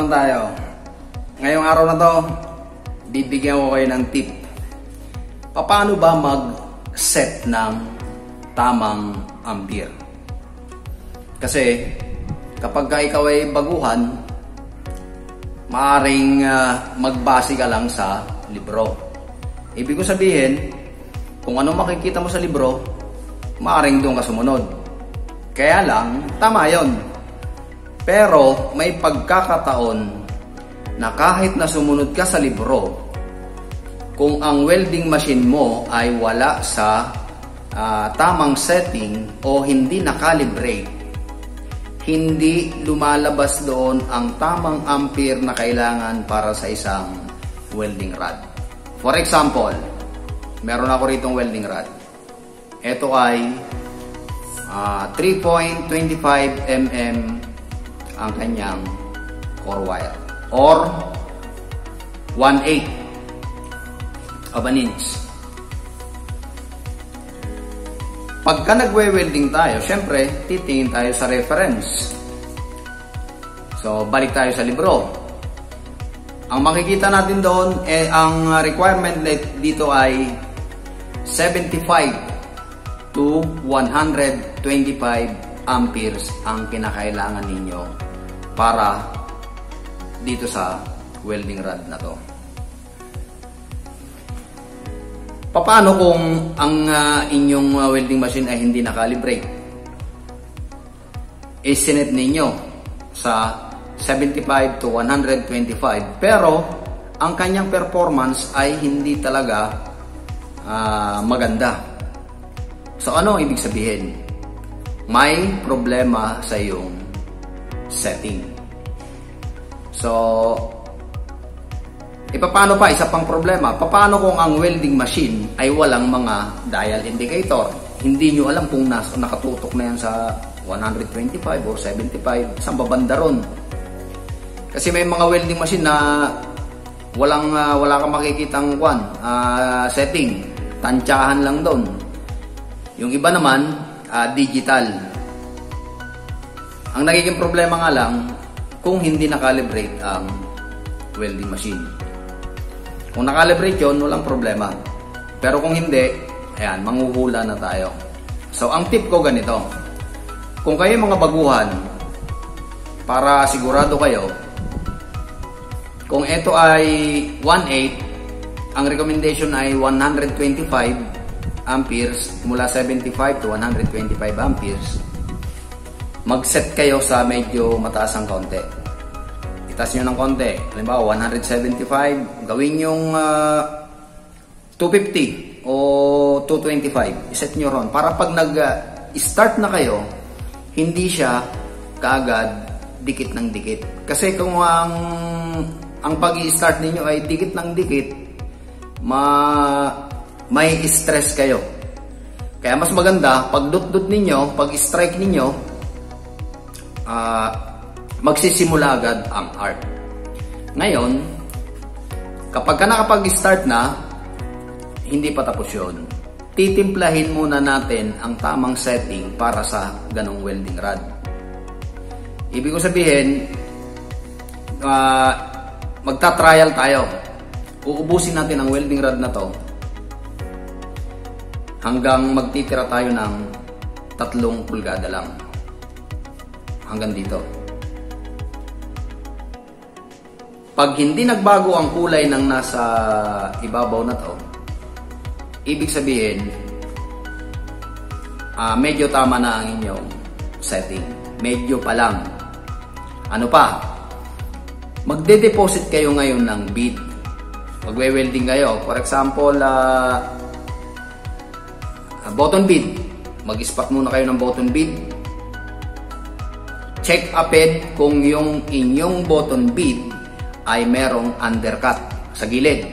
naman tayo. Ngayong araw na to, bibigyan ko kayo ng tip. Paano ba mag-set ng tamang ampere? Kasi kapag ikaw ay baguhan, maaaring magbase ka lang sa libro. Ibig ko sabihin, kung ano makikita mo sa libro, maaaring doon ka sumunod. Kaya lang, tama yon. Pero may pagkakataon na kahit na sumunod ka sa libro, kung ang welding machine mo ay wala sa tamang setting o hindi nakalibrate, hindi lumalabas doon ang tamang ampere na kailangan para sa isang welding rod. For example, meron ako ritong welding rod. Ito ay 3.25 mm ang kanyang core wire or 1/8 of an inch. Pagka nagwe-welding tayo, syempre titingin tayo sa reference. So balik tayo sa libro. Ang makikita natin doon ang requirement dito ay 75 to 125 amperes ang kinakailangan ninyo para dito sa welding rod na to. Paano kung ang inyong welding machine ay hindi nakalibrate? Isinet ninyo sa 75 to 125 pero ang kanyang performance ay hindi talaga maganda. So ano ibig sabihin? May problema sa iyong setting. So paano pa? Isa pang problema. Paano kung ang welding machine ay walang mga dial indicator? Hindi nyo alam kung nakatutok na yan sa 125 or 75. Saan babanda ron? Kasi may mga welding machine na wala kang makikitang setting. Tansyahan lang doon. Yung iba naman, digital. Ang nagiging problema nga lang, kung hindi nakalibrate ang welding machine. Kung nakalibrate yun, walang problema. Pero kung hindi, ayan, manghuhula na tayo. So, ang tip ko ganito. Kung kayo mga baguhan, para sigurado kayo, kung ito ay 1/8, ang recommendation ay 125 amperes mula 75 to 125 amperes. Mag-set kayo sa medyo mataas ang konti. Itaas nyo ng konti. Halimbawa, 175. Gawin yung 250 o 225. Iset nyo ron. Para pag nag-start na kayo, hindi siya kaagad dikit ng dikit. Kasi kung ang pag-i-start ninyo ay dikit ng dikit, may stress kayo. Kaya mas maganda, pag dut-dut ninyo, pag strike ninyo, magsisimula agad ang arc. Ngayon, kapag ka nakapag-start na, hindi pa tapos yun. Titimplahin muna natin ang tamang setting para sa ganong welding rod. Ibig ko sabihin, magta-trial tayo. Uubusin natin ang welding rod na to hanggang magtitira tayo ng 3 pulgada lang. Hanggang dito. Pag hindi nagbago ang kulay ng nasa ibabaw na to, ibig sabihin, medyo tama na ang inyong setting. Medyo pa lang. Ano pa? Magde-deposit kayo ngayon ng bead. Magwe-welding kayo. For example, button bead. Mag-spot muna kayo ng button bead. Check aped kung yung inyong button bead ay merong undercut sa gilid.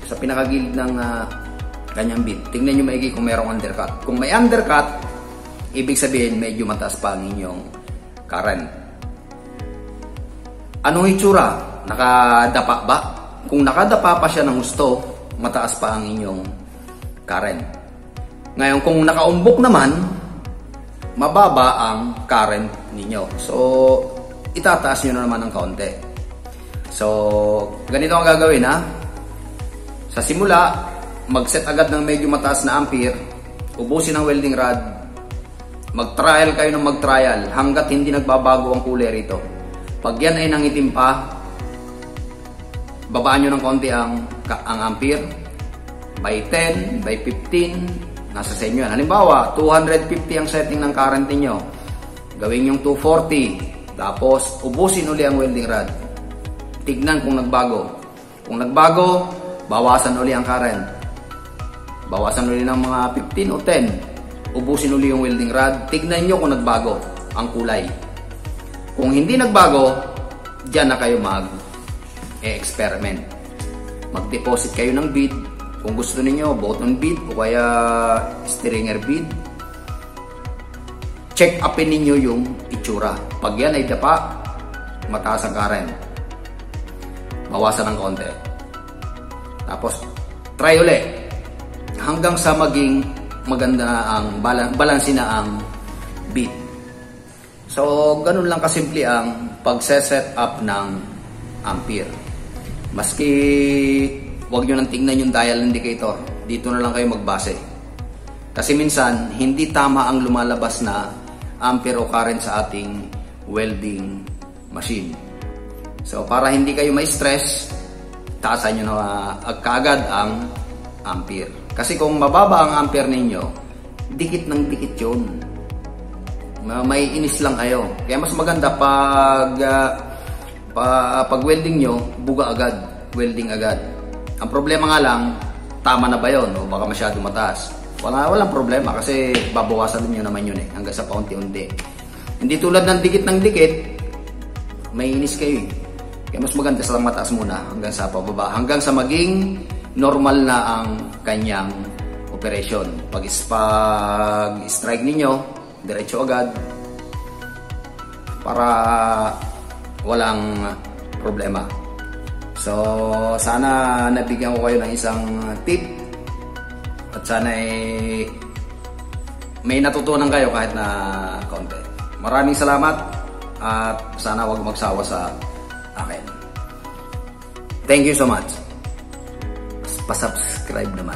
Sa pinakagilid ng kanyang bead. Tingnan nyo maigi kung merong undercut. Kung may undercut, ibig sabihin medyo mataas pa ang inyong current. Anong itsura? Nakadapa ba? Kung nakadapa pa siya ng gusto, mataas pa ang inyong current. Ngayon, kung nakaumbok naman, mababa ang current ninyo. So, itataas nyo na naman ng kaunti. So, ganito ang gagawin ha. Sa simula, mag-set agad ng medyo mataas na ampere, ubusin ang welding rod, mag-trial kayo ng mag-trial hanggat hindi nagbabago ang kulay rito. Pag yan ay nangitim pa, babaan nyo ng konti ang ampere, by 10, by 15, nasa sa inyo yan. Halimbawa, 250 ang setting ng current niyo, gawin yung 240, tapos ubusin uli ang welding rod. Tignan kung nagbago. Kung nagbago, bawasan uli ang current. Bawasan uli ng mga 15 o 10. Ubusin uli yung welding rod. Tignan nyo kung nagbago ang kulay. Kung hindi nagbago, dyan na kayo mag-experiment. Mag-deposit kayo ng bead. Kung gusto niyo button bead o kaya stringer bead. Check upin ninyo yung itsura. Pag yan ay dapa, mataas ang current, bawasan ng konti. Tapos, try uli. Hanggang sa maging maganda na ang balansin na ang beat. So, ganun lang kasimple ang pagse-set up ng ampere. Maski wag nyo nang tingnan yung dial indicator, dito na lang kayo magbase. Kasi minsan, hindi tama ang lumalabas na ampere o current sa ating welding machine. So, para hindi kayo ma-stress, taasan nyo na kaagad ang ampere. Kasi kung mababa ang ampere ninyo, dikit ng dikit yun. May inis lang kayo. Kaya mas maganda pag welding nyo, buga agad, welding agad. Ang problema nga lang, tama na ba yun? O baka masyado mataas. Walang problema kasi babawasan nyo naman yun hanggang sa paunti-unti. Hindi tulad ng dikit, may inis kayo Kaya mas maganda sa mataas muna hanggang sa pababa. Hanggang sa maging normal na ang kanyang operation. Pag strike ninyo, diretso agad. Para walang problema. So, sana nabigyan ko kayo ng isang tip. At sana may natutunan kayo kahit na konti. Maraming salamat. At sana wag magsawa sa akin. Thank you so much. Pa-subscribe naman.